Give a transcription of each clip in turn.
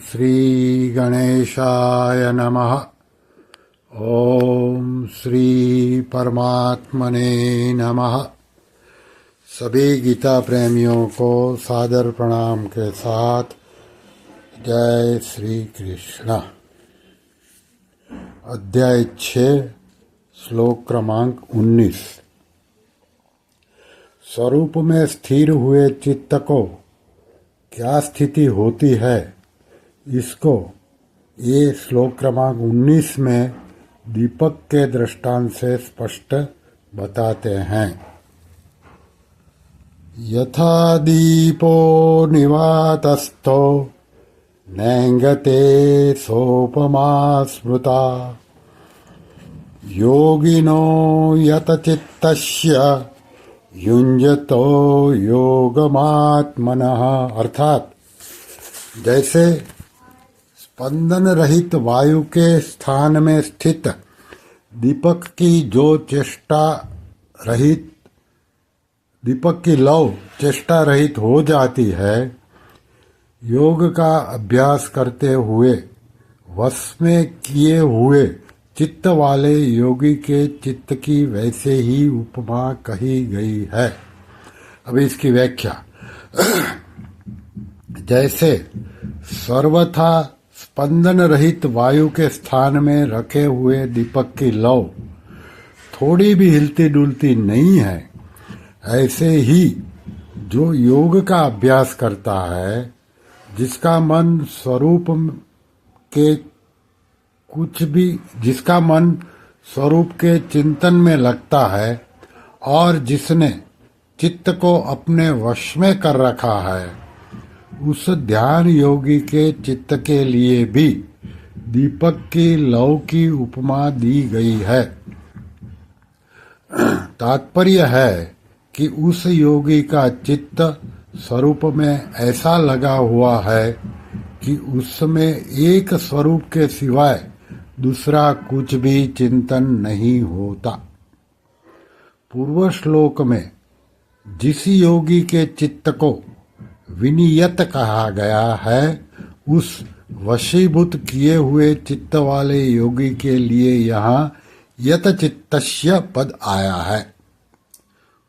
श्री गणेशाय नमः। ओम श्री परमात्मने नमः। सभी गीता प्रेमियों को सादर प्रणाम के साथ जय श्री कृष्ण। अध्याय 6 श्लोक क्रमांक 19। स्वरूप में स्थिर हुए चित्त को क्या स्थिति होती है, इसको ये श्लोक क्रमांक 19 में दीपक के दृष्टांत से स्पष्ट बताते हैं। यथा दीपो निवातस्थो नैंगते सोपमा स्मृता योगिनो यतचित्तस्य युञ्जतो योगमात्मनः। अर्थात जैसे स्पंदन रहित वायु के स्थान में स्थित दीपक की लौ चेष्टा रहित हो जाती है, योग का अभ्यास करते हुए वश में किए हुए चित्त वाले योगी के चित्त की वैसे ही उपमा कही गई है। अब इसकी व्याख्या। जैसे सर्वथा स्पंदन रहित वायु के स्थान में रखे हुए दीपक की लौ थोड़ी भी हिलती डुलती नहीं है, ऐसे ही जो योग का अभ्यास करता है, जिसका मन स्वरूप के चिंतन में लगता है और जिसने चित्त को अपने वश में कर रखा है, उस ध्यान योगी के चित्त के लिए भी दीपक की लौ की उपमा दी गई है। तात्पर्य है कि उस योगी का चित्त स्वरूप में ऐसा लगा हुआ है कि उसमें एक स्वरूप के सिवाय दूसरा कुछ भी चिंतन नहीं होता। पूर्व श्लोक में जिस योगी के चित्त को विनियत कहा गया है, उस वशीभूत किए हुए चित्त वाले योगी के लिए यहाँ यत चित्तस्य पद आया है।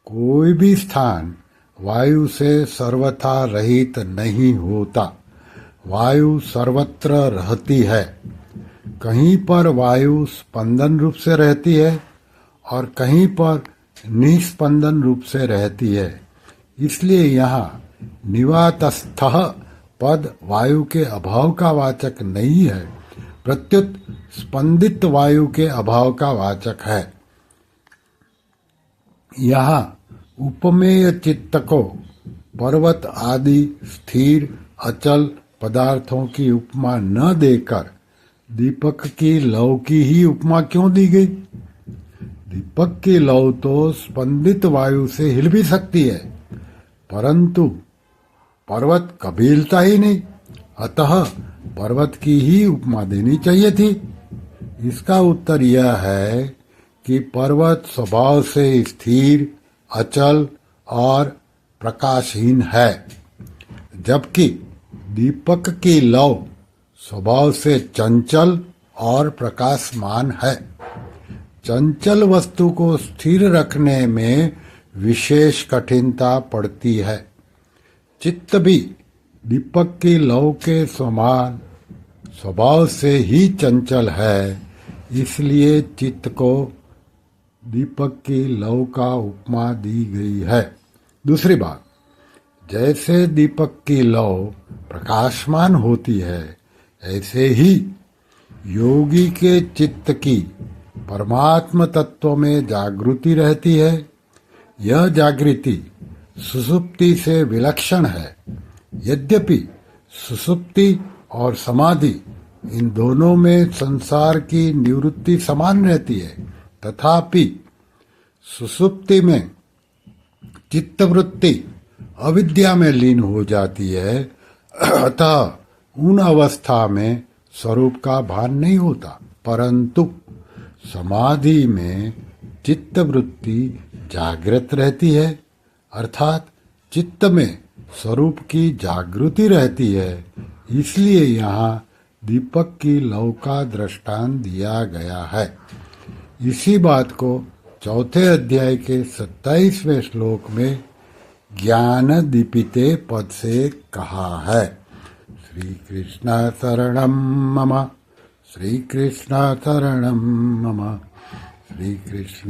कोई भी स्थान वायु से सर्वथा रहित नहीं होता। वायु सर्वत्र रहती है। कहीं पर वायु स्पंदन रूप से रहती है और कहीं पर निस्पंदन रूप से रहती है। इसलिए यहाँ निवातस्थः पद वायु के अभाव का वाचक नहीं है, प्रत्युत स्पंदित वायु के अभाव का वाचक है। यहाँ उपमेय चित्त को पर्वत आदि स्थिर अचल पदार्थों की उपमा न देकर दीपक की लौ की ही उपमा क्यों दी गई? दीपक की लौ तो स्पंदित वायु से हिल भी सकती है, परंतु पर्वत कभी हिलता ही नहीं, अतः पर्वत की ही उपमा देनी चाहिए थी। इसका उत्तर यह है कि पर्वत स्वभाव से स्थिर अचल और प्रकाशहीन है, जबकि दीपक की लौ स्वभाव से चंचल और प्रकाशमान है। चंचल वस्तु को स्थिर रखने में विशेष कठिनता पड़ती है। चित्त भी दीपक की लौ के समान स्वभाव से ही चंचल है, इसलिए चित्त को दीपक की लौ का उपमा दी गई है। दूसरी बात, जैसे दीपक की लौ प्रकाशमान होती है, ऐसे ही योगी के चित्त की परमात्म तत्व में जागृति रहती है। यह जागृति सुषुप्ति से विलक्षण है। यद्यपि सुषुप्ति और समाधि इन दोनों में संसार की निवृत्ति समान रहती है, तथापि सुषुप्ति में चित्तवृत्ति अविद्या में लीन हो जाती है, अतः उन अवस्था में स्वरूप का भान नहीं होता। परंतु समाधि में चित्तवृत्ति जागृत रहती है, अर्थात चित्त में स्वरूप की जागृति रहती है। इसलिए यहाँ दीपक की लौ का दृष्टांत दिया गया है। इसी बात को चौथे अध्याय के 27वें श्लोक में ज्ञान दीपिते पद से कहा है। श्री कृष्ण शरणम मम, श्री कृष्ण शरणम मम, श्री कृष्ण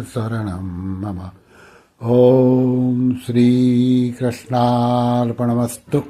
शरणम मम। ओम श्री कृष्णार्पणमस्तु।